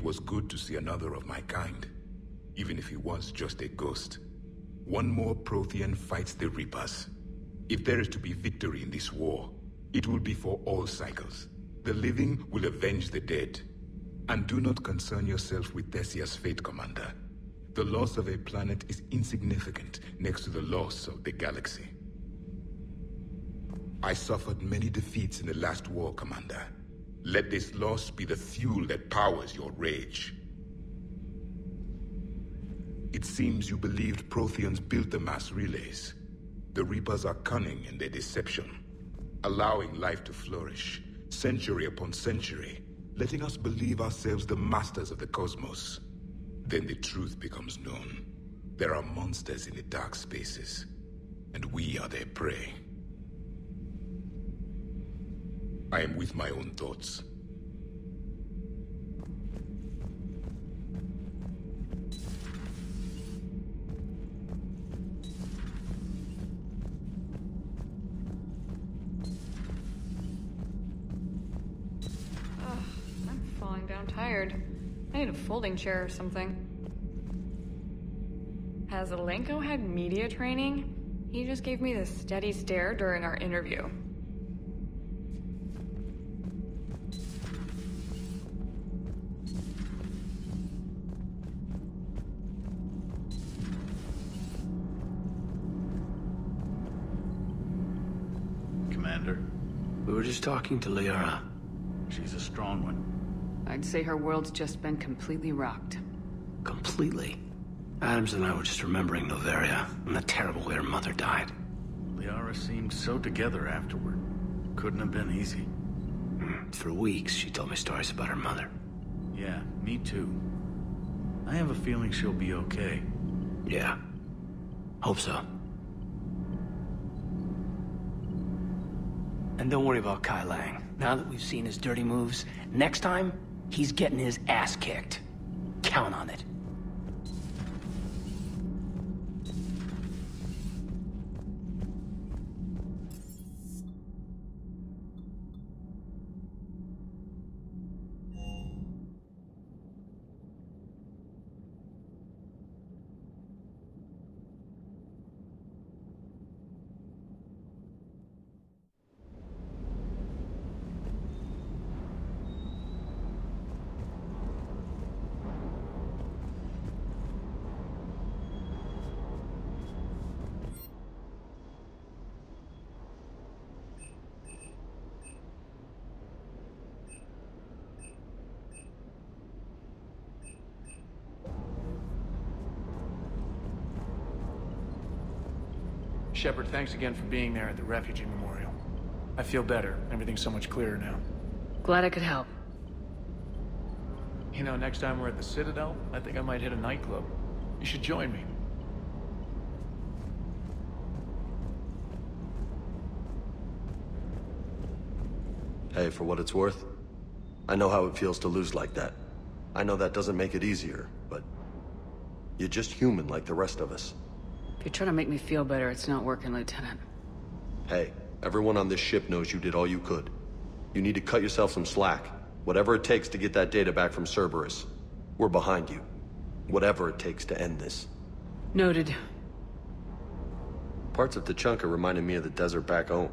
was good to see another of my kind, even if he was just a ghost. One more Prothean fights the Reapers. If there is to be victory in this war, it will be for all cycles. The living will avenge the dead. And do not concern yourself with Thessia's fate, Commander. The loss of a planet is insignificant next to the loss of the galaxy. I suffered many defeats in the last war, Commander. Let this loss be the fuel that powers your rage. It seems you believed Protheans built the mass relays. The Reapers are cunning in their deception, allowing life to flourish, century upon century, letting us believe ourselves the masters of the cosmos. Then the truth becomes known. There are monsters in the dark spaces, and we are their prey. I am with my own thoughts. I'm falling down tired. I need a folding chair or something. Has Alenko had media training? He just gave me this steady stare during our interview. Commander? We were just talking to Liara. She's a strong one. I'd say her world's just been completely rocked. Completely. Adams and I were just remembering Noveria and the terrible way her mother died. Liara seemed so together afterward. Couldn't have been easy. For weeks, she told me stories about her mother. Yeah, me too. I have a feeling she'll be okay. Yeah. Hope so. And don't worry about Kai Lang. Now that we've seen his dirty moves, next time, he's getting his ass kicked. Count on it. Shepard, thanks again for being there at the Refugee Memorial. I feel better. Everything's so much clearer now. Glad I could help. You know, next time we're at the Citadel, I think I might hit a nightclub. You should join me. Hey, for what it's worth, I know how it feels to lose like that. I know that doesn't make it easier, but you're just human like the rest of us. If you're trying to make me feel better, it's not working, Lieutenant. Hey, everyone on this ship knows you did all you could. You need to cut yourself some slack. Whatever it takes to get that data back from Cerberus. We're behind you. Whatever it takes to end this. Noted. Parts of Tachanka reminded me of the desert back home.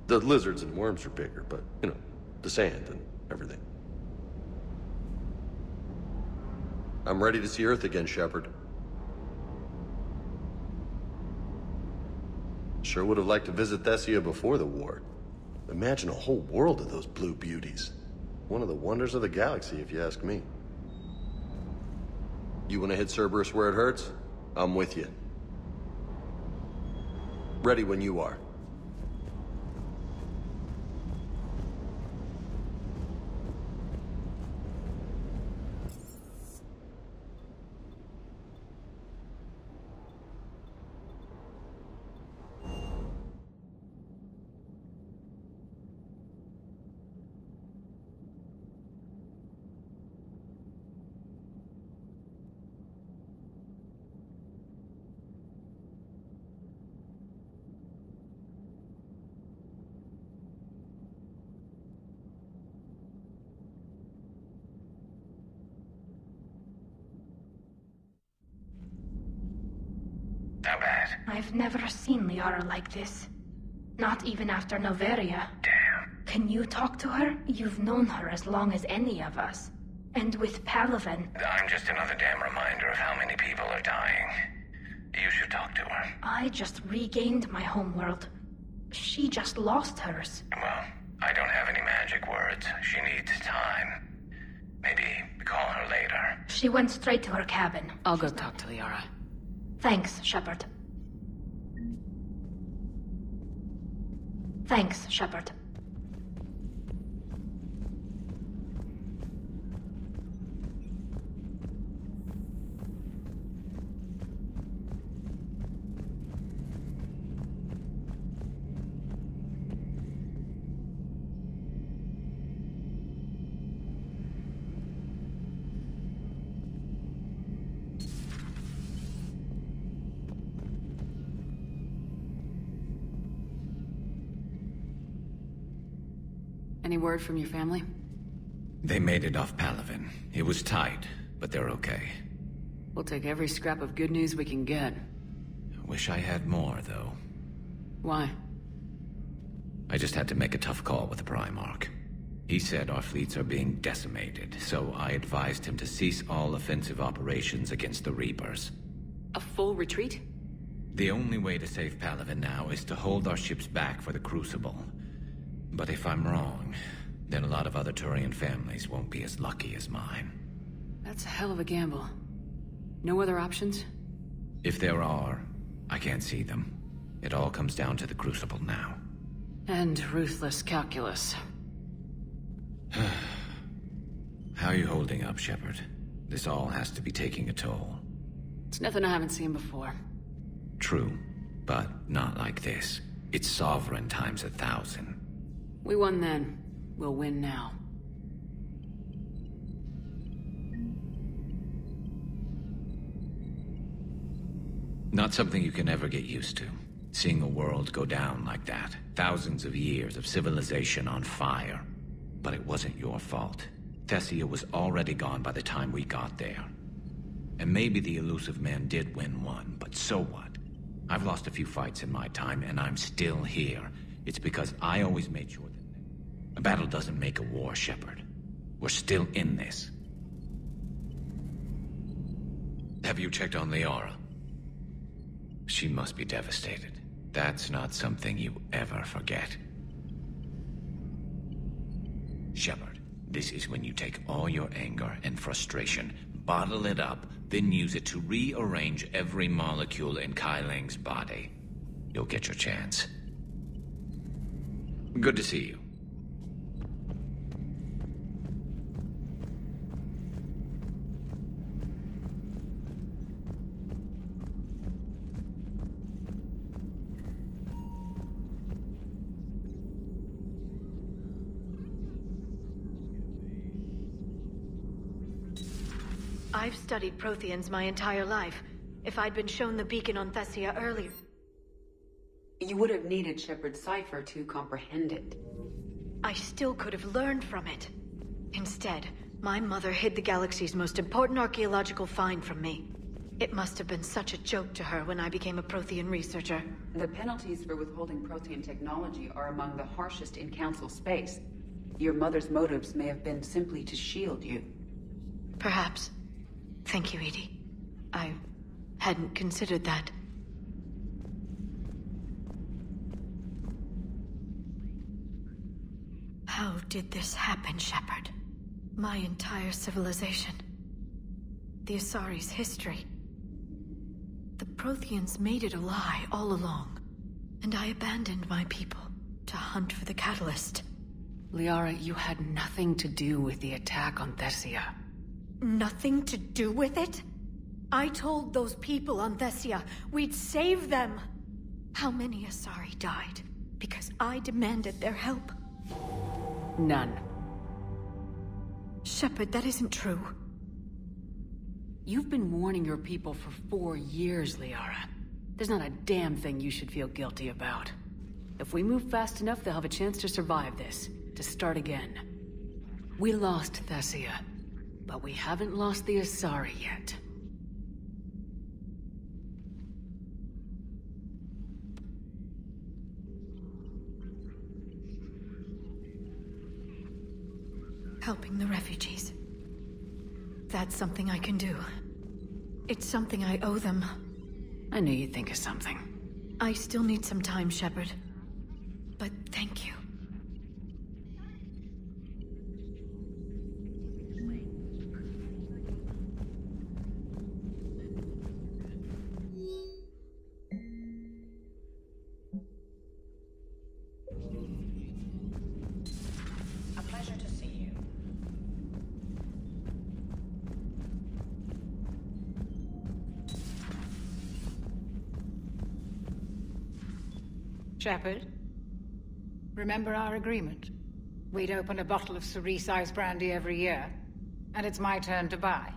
The lizards and worms are bigger, but, you know, the sand and everything. I'm ready to see Earth again, Shepard. Sure would have liked to visit Thessia before the war. Imagine a whole world of those blue beauties. One of the wonders of the galaxy, if you ask me. You want to hit Cerberus where it hurts? I'm with you. Ready when you are. How bad? I've never seen Liara like this. Not even after Noveria. Damn. Can you talk to her? You've known her as long as any of us. And with Palaven. I'm just another damn reminder of how many people are dying. You should talk to her. I just regained my homeworld. She just lost hers. Well, I don't have any magic words. She needs time. Maybe call her later. She went straight to her cabin. I'll go talk to Liara. Thanks, Shepard. Thanks, Shepard. Any word from your family? They made it off Palaven. It was tight, but they're okay. We'll take every scrap of good news we can get. Wish I had more, though. Why? I just had to make a tough call with the Primarch. He said our fleets are being decimated, so I advised him to cease all offensive operations against the Reapers. A full retreat? The only way to save Palaven now is to hold our ships back for the Crucible. But if I'm wrong, then a lot of other Turian families won't be as lucky as mine. That's a hell of a gamble. No other options? If there are, I can't see them. It all comes down to the Crucible now. And ruthless calculus. How are you holding up, Shepard? This all has to be taking a toll. It's nothing I haven't seen before. True, but not like this. It's sovereign times 1,000. We won then. We'll win now. Not something you can ever get used to. Seeing a world go down like that. Thousands of years of civilization on fire. But it wasn't your fault. Thessia was already gone by the time we got there. And maybe the elusive man did win one, but so what? I've lost a few fights in my time, and I'm still here. It's because I always made sure that a battle doesn't make a war, Shepard. We're still in this. Have you checked on Liara? She must be devastated. That's not something you ever forget. Shepard, this is when you take all your anger and frustration, bottle it up, then use it to rearrange every molecule in Kai Ling's body. You'll get your chance. Good to see you. I've studied Protheans my entire life. If I'd been shown the beacon on Thessia earlier... You would have needed Shepard's cipher to comprehend it. I still could have learned from it. Instead, my mother hid the galaxy's most important archaeological find from me. It must have been such a joke to her when I became a Prothean researcher. The penalties for withholding Prothean technology are among the harshest in Council space. Your mother's motives may have been simply to shield you. Perhaps. Thank you, Edie. I hadn't considered that. How did this happen, Shepard? My entire civilization. The Asari's history. The Protheans made it a lie all along. And I abandoned my people to hunt for the catalyst. Liara, you had nothing to do with the attack on Thessia. Nothing to do with it? I told those people on Thessia we'd save them. How many Asari died because I demanded their help? None. Shepard, that isn't true. You've been warning your people for 4 years, Liara. There's not a damn thing you should feel guilty about. If we move fast enough, they'll have a chance to survive this, to start again. We lost Thessia. But we haven't lost the Asari yet. helping the refugees. That's something I can do. It's something I owe them. I knew you'd think of something. I still need some time, Shepard. But thank you. A pleasure to see you. Shepard, remember our agreement? We'd open a bottle of cerise ice brandy every year, and it's my turn to buy.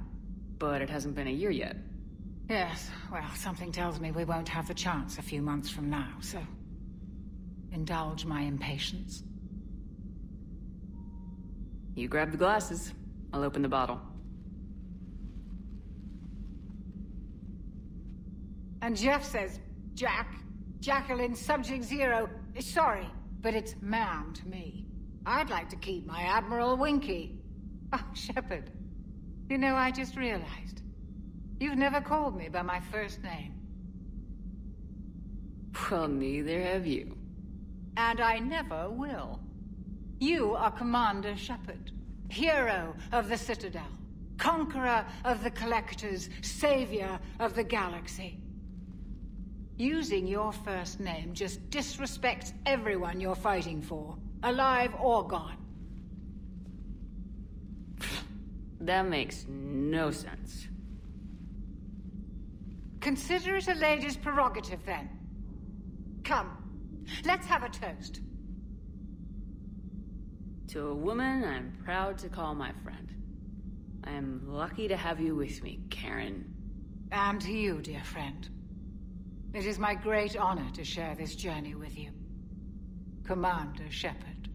But it hasn't been a year yet. Yes, well, something tells me we won't have the chance a few months from now, so... indulge my impatience. You grab the glasses. I'll open the bottle. And Jeff says, Jacqueline, Subject Zero, sorry, but it's ma'am to me. I'd like to keep my Admiral Winky. Oh, Shepard, you know, I just realized. You've never called me by my first name. Well, neither have you. And I never will. You are Commander Shepard, hero of the Citadel, conqueror of the Collectors, savior of the galaxy. Using your first name just disrespects everyone you're fighting for, alive or gone. That makes no sense. Consider it a lady's prerogative, then. Come, let's have a toast. To a woman I'm proud to call my friend. I am lucky to have you with me, Karen. And to you, dear friend. It is my great honor to share this journey with you. Commander Shepard.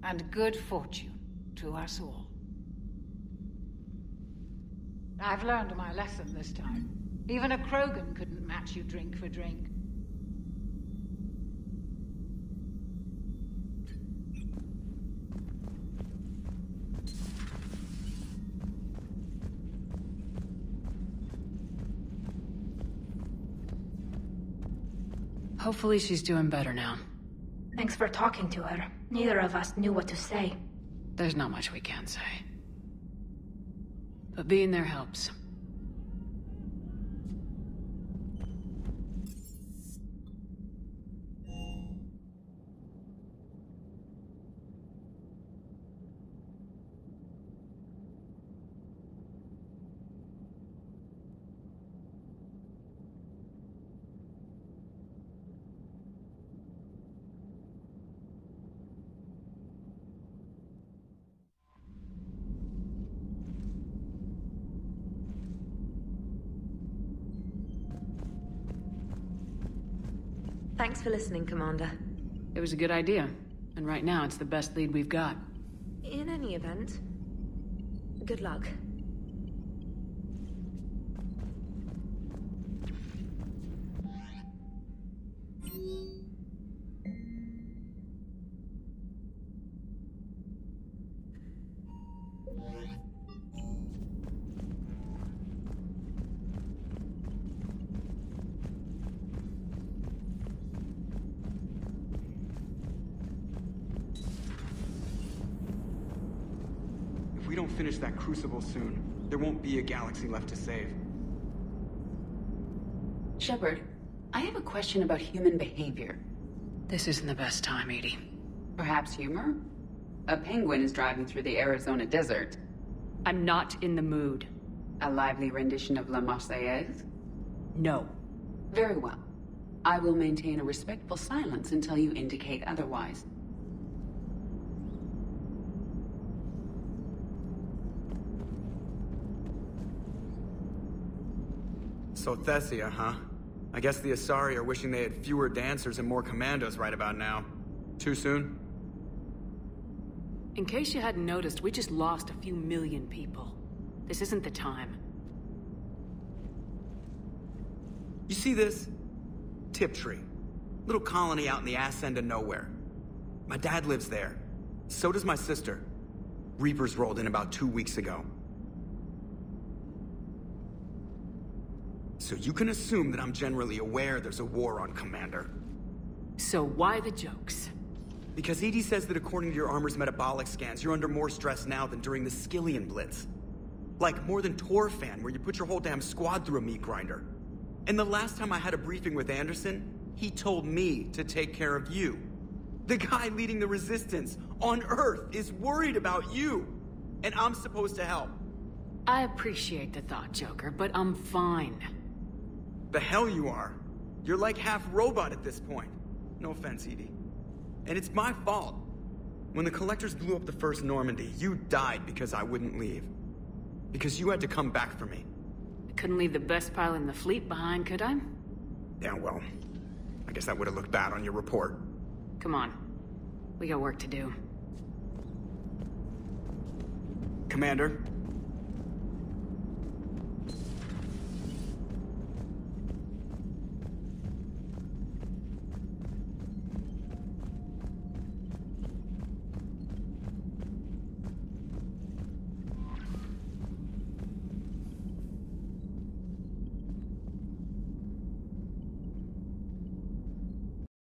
And good fortune to us all. I've learned my lesson this time. Even a Krogan couldn't match you drink for drink. Hopefully she's doing better now. Thanks for talking to her. Neither of us knew what to say. There's not much we can say. But being there helps. Thanks for listening, Commander. It was a good idea. And right now, it's the best lead we've got. In any event, good luck. If we don't finish that crucible soon, there won't be a galaxy left to save. Shepard, I have a question about human behavior. This isn't the best time, Edie. Perhaps humor? A penguin is driving through the Arizona desert. I'm not in the mood. A lively rendition of La Marseillaise? No. Very well. I will maintain a respectful silence until you indicate otherwise. So Thessia, huh? I guess the Asari are wishing they had fewer dancers and more commandos right about now. Too soon? In case you hadn't noticed, we just lost a few million people. This isn't the time. You see this? Tiptree. Little colony out in the ass end of nowhere. My dad lives there. So does my sister. Reapers rolled in about 2 weeks ago. So you can assume that I'm generally aware there's a war on, Commander. So why the jokes? Because EDI says that according to your armor's metabolic scans, you're under more stress now than during the Skillian Blitz. Like more than Torfan, where you put your whole damn squad through a meat grinder. And the last time I had a briefing with Anderson, he told me to take care of you. The guy leading the resistance on Earth is worried about you. And I'm supposed to help. I appreciate the thought, Joker, but I'm fine. The hell you are. You're like half robot at this point. No offense, EDI. And it's my fault. When the Collectors blew up the first Normandy, you died because I wouldn't leave. Because you had to come back for me. I couldn't leave the best pilot in the fleet behind, could I? Yeah, well, I guess that would have looked bad on your report. Come on. We got work to do. Commander,